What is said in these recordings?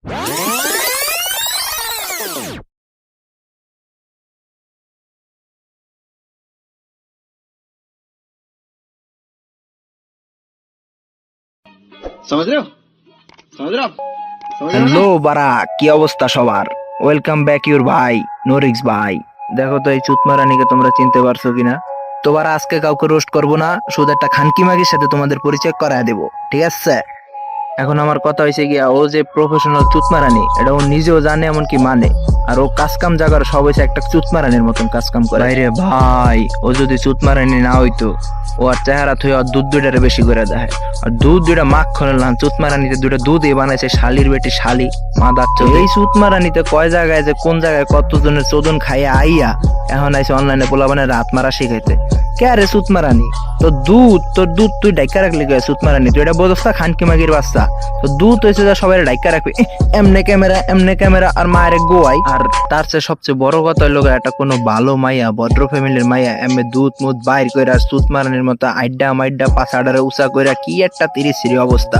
समझ रहे हो समझ रहे हो आप समझ रहे हो হ্যালো বারা, কি অবস্থা সবার? ওয়েলকাম ব্যাক ইউর ভাই নোরিক্স ভাই। দেখো তো এই চুতমারানিকে তোমরা চিনতে পারছো কিনা। তো বারা, আজকে কাউকে রোস্ট করবো না, শুধু একটা খানকি মাগির সাথে তোমাদের পরিচয় করায় দেবো, ঠিক আছে? এখন আমার কথা হয়েছে গিয়া, ও যে প্রফেশনাল চুতমারানি এটা ও নিজেও জানে, এমনকি মানে। আর ও কাজ কাম জাগার সব হয়েছে একটা চুতমারানির মতন কাজ কাম করে। রে ভাই, ও যদি চুতমারানি না হইতো, ও আর চেহারা থুয়ে আর দুধ দুইটারে বেশি করে দেয়। আর দুধ দুইটা মাখন না, চুতমারানিতে দুইটা দুধই বানাইছে শালির বেটি শালি মাদার চোদ। এই চুতমারানিতে কয় জায়গায় যে কোন জায়গায় কতজনের চোদন খাইয়া আইয়া এখন আইসে অনলাইনে পোলাবানের রাত মারা শিখাইতে। কে রে চুতমারানি? তোর দুধ তুই ডাইকা রাখলি কে? চুতমারানি তুই এটা বোঝা খানকি মাগির বাচ্চা। তো দুধ হয়েছে যা সবাই ডাইকা রাখবি, এমনে ক্যামেরা আর মায়ের গোয়াই। আর তার চেয়ে সবচেয়ে বড় কথা হলো, এটা কোনো ভালো মাইয়া, ভদ্র ফ্যামিলির মাইয়া এমনি দুধ মুধ বাইর কইরা চুতমারানির মতো আড্ডা মাইড্ডা পাছাডারে উঁচা কইরা কি একটা তিরিশিরি অবস্থা।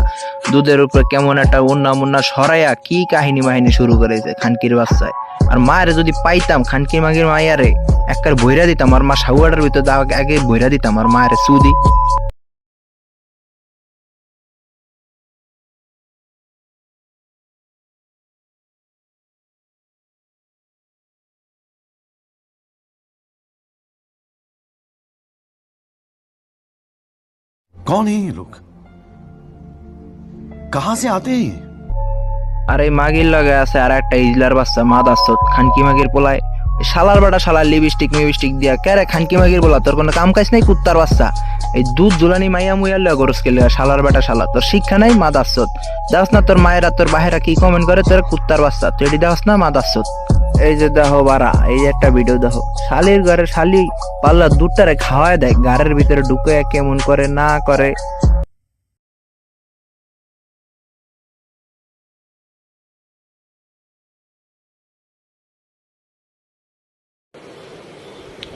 দুধের উপরে কেমন একটা উন্না মুন্না সরাইয়া কি কাহিনী মাহিনী শুরু করেছে খানকির বাচ্চায়। আর মায়ের যদি পাইতাম খানকি মাগির মাইয়ারে একবার বইরা দিতাম, আর মা সাউয়াটার ভিতর আগে বইরা দিতাম আর মায়ের সুদি। कौन है ये लोग? कहां से आते हैं ये? আর এই মাগির লগে আছে আর একটা ইজলার বাচ্চা মাদাসত খানকি মাগির পোলায়। শালার বাটা শালার লিপস্টিক মিপস্টিক দিয়া কেরে খানকি মাগির পোলা, তোর কোনো কাম কাজ নাই কুত্তার বাচ্চা। এই দুধ জুলানি মাইয়া মুইয়া লয়া গরস কে লয়া শালার বাটা শালা, তোর শিক্ষা নাই মাদাসত। দাস না তোর মায়েরা তোর বাহেরা কি কমেন্ট করে, তোর কুত্তার বাচ্চা তুই এটি দাস না মাদাসত। এই যে দেখো বারা, এই যে একটা ভিডিও দেখো, শালির ঘরে শালি পাল্লা দুধটারে খাওয়ায় দেয়, গাড়ির ভিতরে ঢুকে কেমন করে না করে।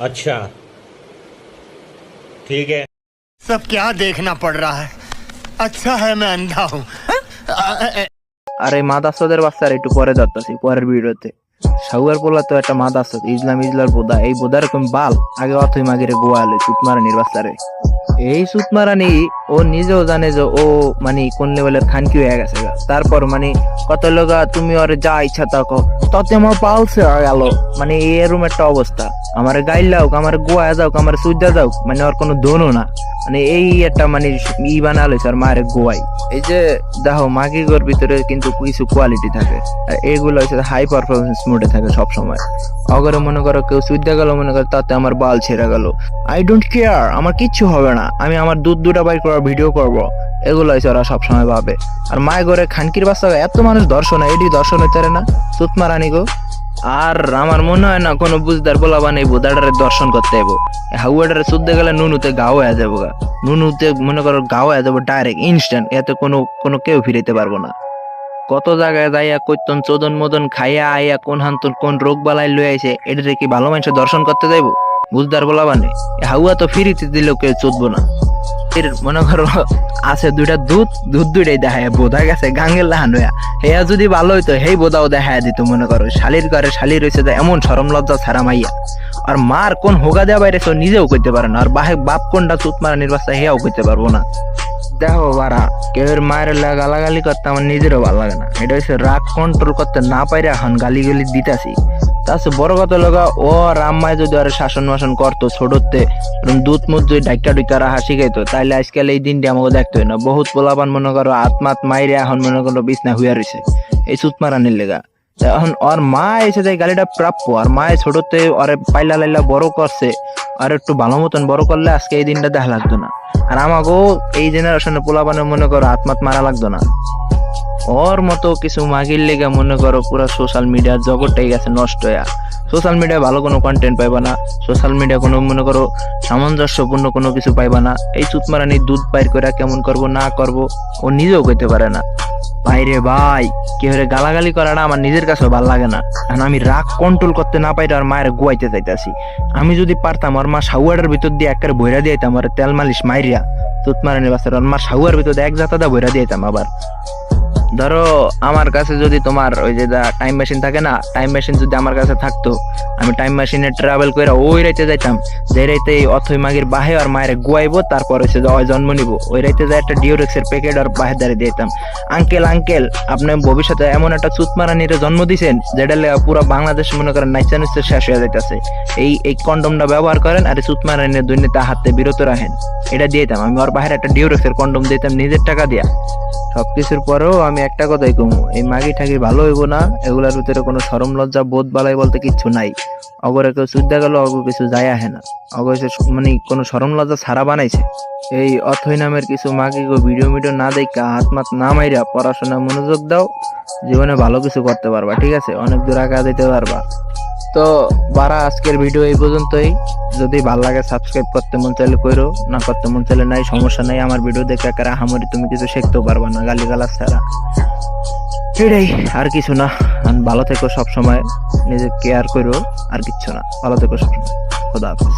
अच्छा ठीक है। सब क्या देखना पड़ रहा है? अच्छा है मैं अंधा हूँ। আর এই মাদাসদের বাচ্চার একটু পরে যাচ্ছি পরের ভিডিওতে। সাউয়ার পোলা তো একটা মাদাসদ, ইজলার বোদা, এই বোদার এরকম বাল আগে অথই মাগিরে গোয়ালে চুতমারানির বাচ্চারে। এই চুতমারানি ও নিজেও জানে যে ও মানে কোন লেভেলের খানকি হয়ে গেছে। তারপর মানে কত লোকা তুমি ওরে যা ইচ্ছা তা কো, ততে আমার পালসে হয়ে গেল। মানে এরকম একটা অবস্থা, আমার গাইল যাওক, আমার গোয়া যাওক, আমার সুইদা যাওক, মানে ওর কোনো দোনো না। মানে এই একটা মানে ই বানালো আর মায়ের গোয়াই। এই যে দেখো মাগিগোর ভিতরে কিন্তু কিছু কোয়ালিটি থাকে, আর এইগুলো হচ্ছে হাই পারফরমেন্স মোডে থাকে সব সময়। অগরে মনে করো কেউ সুইদা গেল, মনে করো তাতে আমার বাল ছেড়ে গেল, আই ডোন্ট কেয়ার, আমার কিচ্ছু হবে না, আমি আমার দুধ দুটা বাইর করার ভিডিও করব, এগুলো হচ্ছে ওরা সবসময় ভাবে। আর মায়ের ঘরে খানকির বাচ্চা এত মানুষ দর্শন, এটি দর্শন হইতে না চুতমারানি গো। আর আমার মনে হয় না কোনো বুঝদার বলাবান এই বোদাটারে দর্শন করতে এবো। হাউয়াটারে চুদতে গেলে নুনুতে গাও হয়ে যাবো, নুনুতে মনে করো গাও হয়ে যাবো ডাইরেক্ট ইনস্ট্যান্ট, এতে কোনো কেউ ফিরাইতে পারবো না। কত জায়গায় যাইয়া কইতন চোদন মদন খাইয়া আইয়া কোন হান্তন কোন রোগ বালাই লই আইছে, এটারে কি ভালো মানুষের দর্শন করতে যাইবো বুঝদার বলাবানে? হাউয়া তো ফিরিতে দিলেও কেউ চোদবো না। এর মনে করো আছে দুইটা দুধ দুইটাই দেখায় বোধা গেছে গাঙ্গের লাহান হইয়া, হেয়া যদি ভালো হইতো হেই বোধাও দেখায় দিত। মনে করো শালির ঘরে শালি রয়েছে এমন শরম লজ্জা ছাড়া মাইয়া, আর মার কোন হোগা দেওয়া বাইরে নিজেও করতে পারে না, আর বাপ কোনটা চুত মারা নির্বাচন হেয়াও করতে পারবো না। দেখো বারা, কেউ মায়ের গালাগালি করতে আমার নিজেরও ভালো লাগে না। এটা হচ্ছে রাগ কন্ট্রোল করতে না পাইরে এখন গালি দিতাছি। তাছে বড় কথা লগা ও রাম্মায় যদি আর শাসন মাসন করতো ছোটতে, দুধ মুধ যদি ডাইকা ডুইকা রাহা শিখাইতো, তাইলে আজকাল এই দিনটি আমাকে দেখতে হয় না। বহুত পোলাপান মনে করো আত্মাত মাইরে এখন মনে করো বিছনা হুইয়া রয়েছে এই চুতমারানির লেগা। এখন ওর মা এসে যায় গালিটা প্রাপ্য, আর মায়ে ছোটতে ওরে পাইলা লাইলা বড় করছে, আর একটু ভালো মতন বড় করলে আজকে এই দিনটা দেখা লাগতো না। আর আমাকেও এই জেনারেশনে পোলাপানে মনে করো আত্মাত মারা লাগতো না। ওর মতো কিছু মাগির লেগে মনে করো পুরো সোশ্যাল মিডিয়ার জগৎটাই গেছে নষ্ট হইয়া। সোশ্যাল মিডিয়ায় ভালো কোনো কন্টেন্ট পাইবা না, সোশ্যাল মিডিয়া কোনো মনে করো সামঞ্জস্যপূর্ণ কোনো কিছু পাইবা না। এই চুতমারানি দুধ বাইর করে কেমন করব না করব ও নিজেও কইতে পারে না। ভাইরে ভাই, কেউ গালাগালি করাটা আমার নিজের কাছেও ভালো লাগে না। এখন আমি রাগ কন্ট্রোল করতে না পাইলে আর মায়ের গোয়াইতে চাইতেছি। আমি যদি পারতাম আর মা সাউয়াটার ভিতর দিয়ে একেবারে বইরা দিয়েতাম, আর তেল মালিশ মাইরিয়া চুতমারানি বাচ্চার আর মা সাউয়ার ভিতর এক জাতাদা বইরা দিয়েতাম। আবার ধরো আমার কাছে যদি তোমার ওই যে টাইম মেশিন থাকে না, টাইম মেশিন যদি আমার কাছে থাকতো, আমি টাইম মেশিনে ট্রাভেল করে ওই রাইতে যাইতাম, যে রাইতে এই অথই মাগির বাহে আর মায়ের গুয়াইবো, তারপর হচ্ছে যে ওই জন্ম নিব, ওই রাইতে যাই একটা ডিওরেক্সের প্যাকেট আর বাহে দাঁড়িয়ে দিতাম, আঙ্কেল আঙ্কেল আপনি ভবিষ্যতে এমন একটা চুতমারানিরে জন্ম দিছেন যেটা লেগে পুরো বাংলাদেশ মনে করেন নাইচা নিচে শেষ হয়ে যাইতেছে, এই কন্ডমটা ব্যবহার করেন আর চুতমারানির দুর্নীতি হাতে বিরত রাখেন, এটা দিয়েতাম। আমি ওর বাহিরে একটা ডিওরেক্সের কন্ডম দিতাম নিজের টাকা দিয়া। সবকিছুর পরেও আমি একটা কথাই কমু, এই মাগি ঠাগি ভালো হইব না, এগুলার ভিতরে কোনো শরম লজ্জা বোধ বালাই বলতে কিচ্ছু নাই। অগরে কেউ সুদ্ধা গেল, অগ কিছু যায় আহে না, অগরে মানে কোনো শরম লজ্জা ছাড়া বানাইছে। এই অথই নামের কিছু মাগি গো ভিডিও না দেখা হাত মাত না মাইরা পড়াশোনা মনোযোগ দাও, জীবনে ভালো কিছু করতে পারবা, ঠিক আছে, অনেক দূর আগে দিতে পারবা। তো বারা আজকের ভিডিও এই পর্যন্তই। যদি ভালো লাগে সাবস্ক্রাইব করতে মন চাইলে কইরো, না করতে মন চাইলে নাই, সমস্যা নাই। আমার ভিডিও দেখে একারে হামরি তুমি কিছু শিখতেও পারবা না, গালিগালাজ ছাড়া। এটাই, আর কিছু না। ভালো থেকো সব সময়, নিজে কেয়ার করো, আর কিচ্ছু না। ভালো থেকো সবসময়। খোদা হাফেজ।